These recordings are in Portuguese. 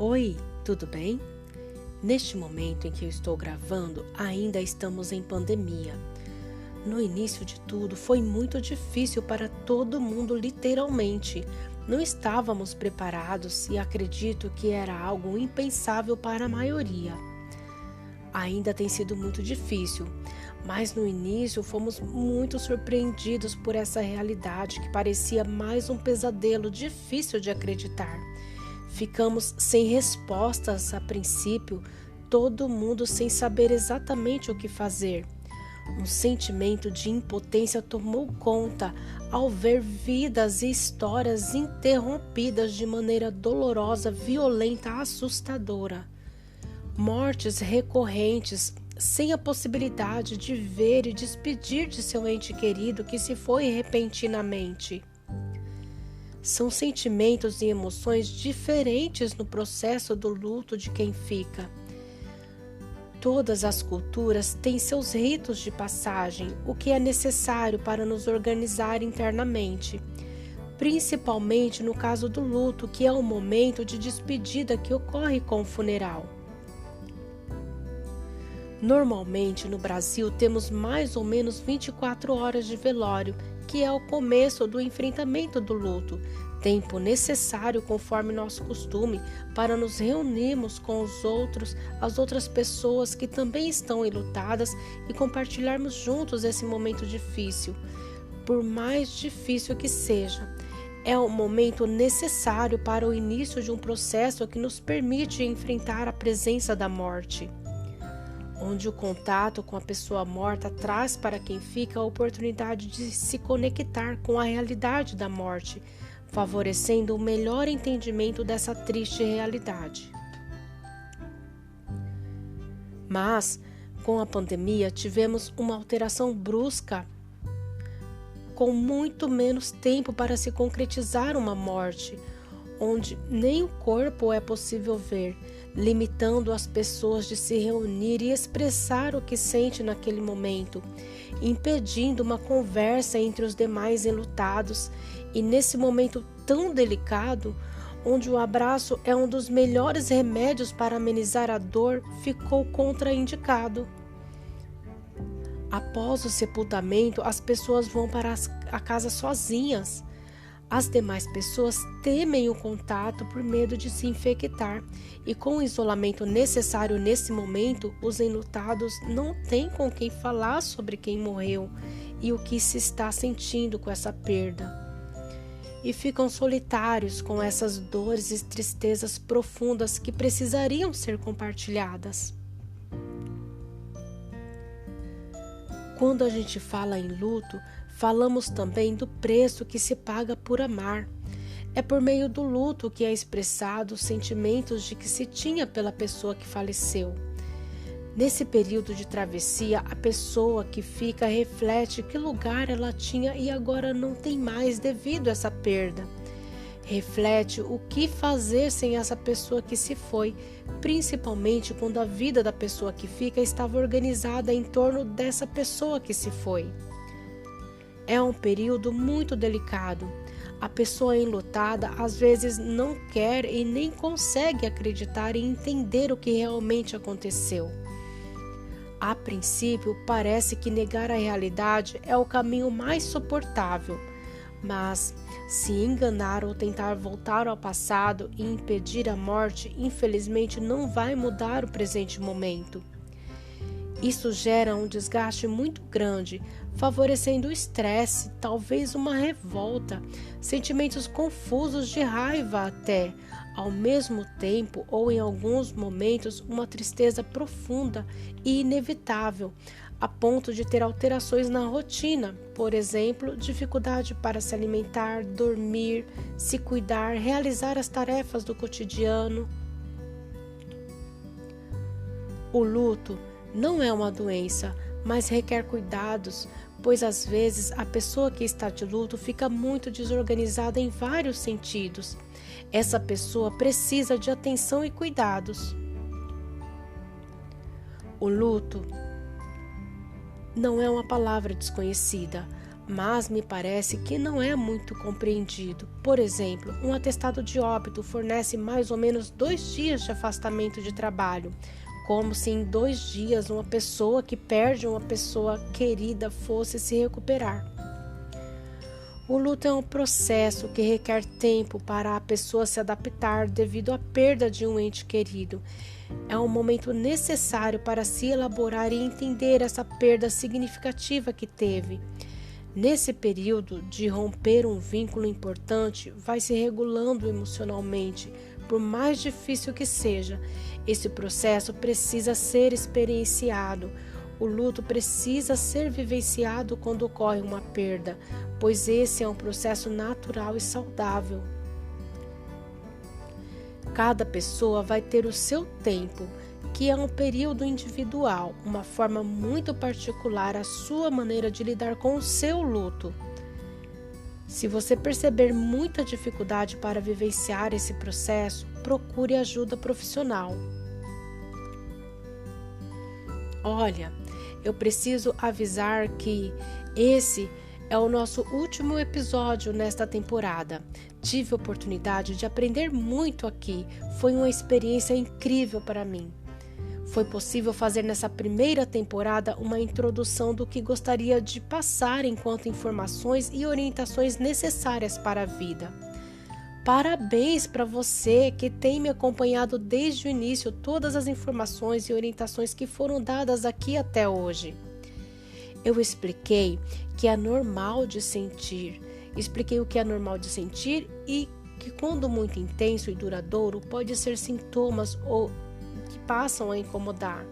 Oi, tudo bem? Neste momento em que eu estou gravando, ainda estamos em pandemia. No início de tudo, foi muito difícil para todo mundo, literalmente. Não estávamos preparados e acredito que era algo impensável para a maioria. Ainda tem sido muito difícil, mas no início fomos muito surpreendidos por essa realidade que parecia mais um pesadelo difícil de acreditar. Ficamos sem respostas a princípio, todo mundo sem saber exatamente o que fazer. Um sentimento de impotência tomou conta ao ver vidas e histórias interrompidas de maneira dolorosa, violenta, assustadora. Mortes recorrentes, sem a possibilidade de ver e despedir de seu ente querido que se foi repentinamente. São sentimentos e emoções diferentes no processo do luto de quem fica. Todas as culturas têm seus ritos de passagem, o que é necessário para nos organizar internamente, principalmente no caso do luto, que é o momento de despedida que ocorre com o funeral. Normalmente, no Brasil, temos mais ou menos 24 horas de velório, que é o começo do enfrentamento do luto, tempo necessário conforme nosso costume para nos reunirmos com as outras pessoas que também estão enlutadas e compartilharmos juntos esse momento difícil. Por mais difícil que seja, é um momento necessário para o início de um processo que nos permite enfrentar a presença da morte, onde o contato com a pessoa morta traz para quem fica a oportunidade de se conectar com a realidade da morte, favorecendo o melhor entendimento dessa triste realidade. Mas, com a pandemia, tivemos uma alteração brusca, com muito menos tempo para se concretizar uma morte, onde nem o corpo é possível ver, limitando as pessoas de se reunir e expressar o que sente naquele momento, impedindo uma conversa entre os demais enlutados. E nesse momento tão delicado, onde o abraço é um dos melhores remédios para amenizar a dor, ficou contraindicado. Após o sepultamento, as pessoas vão para a casa sozinhas. As demais pessoas temem o contato por medo de se infectar, e com o isolamento necessário nesse momento, os enlutados não têm com quem falar sobre quem morreu e o que se está sentindo com essa perda. E ficam solitários com essas dores e tristezas profundas que precisariam ser compartilhadas. Quando a gente fala em luto, falamos também do preço que se paga por amar. É por meio do luto que é expressado os sentimentos de que se tinha pela pessoa que faleceu. Nesse período de travessia, a pessoa que fica reflete que lugar ela tinha e agora não tem mais devido a essa perda. Reflete o que fazer sem essa pessoa que se foi, principalmente quando a vida da pessoa que fica estava organizada em torno dessa pessoa que se foi. É um período muito delicado. A pessoa enlutada às vezes não quer e nem consegue acreditar e entender o que realmente aconteceu. A princípio, parece que negar a realidade é o caminho mais suportável, mas se enganar ou tentar voltar ao passado e impedir a morte, infelizmente não vai mudar o presente momento. Isso gera um desgaste muito grande, favorecendo o estresse, talvez uma revolta, sentimentos confusos de raiva até, ao mesmo tempo ou em alguns momentos uma tristeza profunda e inevitável, a ponto de ter alterações na rotina, por exemplo, dificuldade para se alimentar, dormir, se cuidar, realizar as tarefas do cotidiano. O luto não é uma doença, mas requer cuidados, pois às vezes a pessoa que está de luto fica muito desorganizada em vários sentidos. Essa pessoa precisa de atenção e cuidados. O luto não é uma palavra desconhecida. mas me parece que não é muito compreendido. Por exemplo, um atestado de óbito fornece mais ou menos 2 dias de afastamento de trabalho, como se em 2 dias uma pessoa que perde uma pessoa querida fosse se recuperar. O luto é um processo que requer tempo para a pessoa se adaptar devido à perda de um ente querido. É um momento necessário para se elaborar e entender essa perda significativa que teve. Nesse período de romper um vínculo importante, vai se regulando emocionalmente, por mais difícil que seja. Esse processo precisa ser experienciado. O luto precisa ser vivenciado quando ocorre uma perda, pois esse é um processo natural e saudável. Cada pessoa vai ter o seu tempo, que é um período individual, uma forma muito particular, a sua maneira de lidar com o seu luto. Se você perceber muita dificuldade para vivenciar esse processo, procure ajuda profissional. Olha, eu preciso avisar que esse é o nosso último episódio nesta temporada. Tive a oportunidade de aprender muito aqui. Foi uma experiência incrível para mim. Foi possível fazer nessa primeira temporada uma introdução do que gostaria de passar enquanto informações e orientações necessárias para a vida. Parabéns para você que tem me acompanhado desde o início, todas as informações e orientações que foram dadas aqui até hoje. Eu expliquei que é normal de sentir, expliquei o que é normal de sentir e que quando muito intenso e duradouro pode ser sintomas ou que passam a incomodar.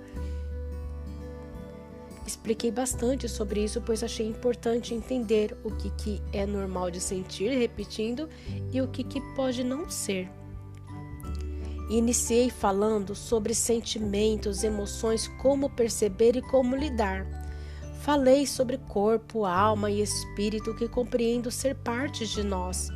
Expliquei bastante sobre isso, pois achei importante entender o que é normal de sentir, repetindo, e o que pode não ser. Iniciei falando sobre sentimentos, emoções, como perceber e como lidar. Falei sobre corpo, alma e espírito que compreendo ser partes de nós.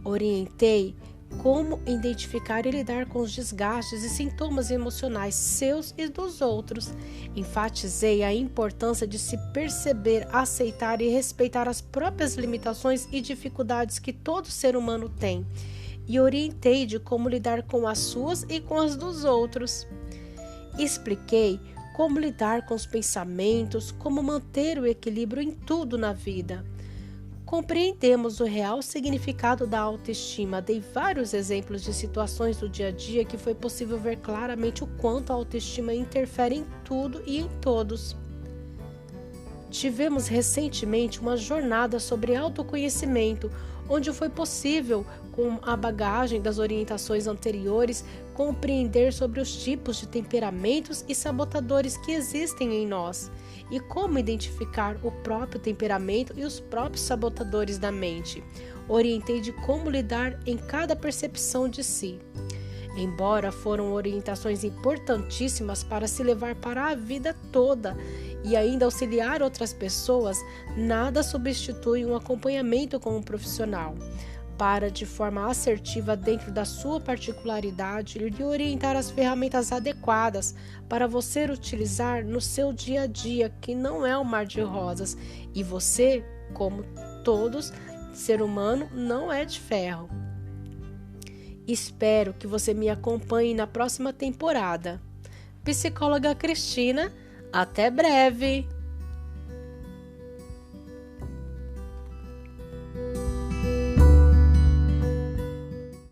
Orientei como identificar e lidar com os desgastes e sintomas emocionais seus e dos outros. Enfatizei a importância de se perceber, aceitar e respeitar as próprias limitações e dificuldades que todo ser humano tem. E orientei de como lidar com as suas e com as dos outros. Expliquei como lidar com os pensamentos, como manter o equilíbrio em tudo na vida. Compreendemos o real significado da autoestima. Dei vários exemplos de situações do dia a dia que foi possível ver claramente o quanto a autoestima interfere em tudo e em todos. Tivemos recentemente uma jornada sobre autoconhecimento, onde foi possível, com a bagagem das orientações anteriores, compreender sobre os tipos de temperamentos e sabotadores que existem em nós e como identificar o próprio temperamento e os próprios sabotadores da mente. Orientei de como lidar em cada percepção de si. Embora foram orientações importantíssimas para se levar para a vida toda e ainda auxiliar outras pessoas, nada substitui um acompanhamento com um profissional para, de forma assertiva dentro da sua particularidade, lhe orientar as ferramentas adequadas para você utilizar no seu dia a dia, que não é um mar de rosas, e você, como todos, ser humano, não é de ferro. Espero que você me acompanhe na próxima temporada. Psicóloga Cristina, até breve!